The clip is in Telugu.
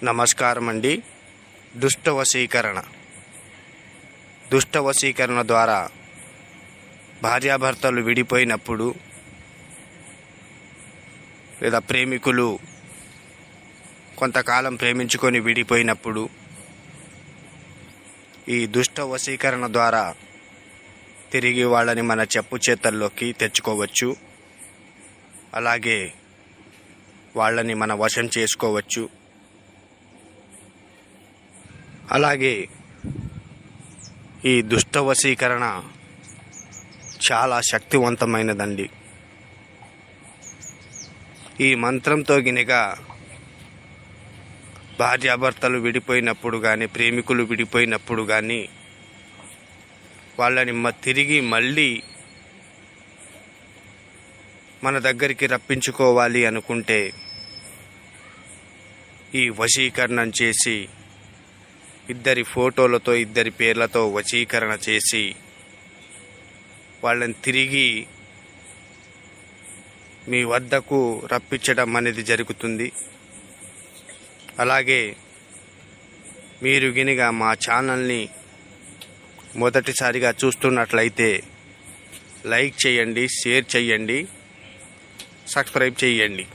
నమస్కారం అండి. దుష్ట వశీకరణ ద్వారా భార్యాభర్తలు విడిపోయినప్పుడు లేదా ప్రేమికులు కొంతకాలం ప్రేమించుకొని విడిపోయినప్పుడు ఈ దుష్ట వశీకరణ ద్వారా తిరిగి వాళ్ళని మన చెప్పు చేతల్లోకి తెచ్చుకోవచ్చు. అలాగే వాళ్ళని మన వశం చేసుకోవచ్చు. అలాగే ఈ దుష్ట వశీకరణ చాలా శక్తివంతమైనదండి. ఈ మంత్రంతో గినక భార్యాభర్తలు విడిపోయినప్పుడు కానీ, ప్రేమికులు విడిపోయినప్పుడు కానీ వాళ్ళని తిరిగి మళ్ళీ మన దగ్గరికి రప్పించుకోవాలి అనుకుంటే ఈ వశీకరణం చేసి ఇద్దరి ఫోటోలతో, ఇద్దరి పేర్లతో వశీకరణ చేసి వాళ్ళని తిరిగి మీ వద్దకు రప్పించడం అనేది జరుగుతుంది. అలాగే మీరు గినక మా ఛానల్ని మొదటిసారిగా చూస్తున్నట్లయితే లైక్ చేయండి, షేర్ చేయండి, సబ్స్క్రైబ్ చేయండి.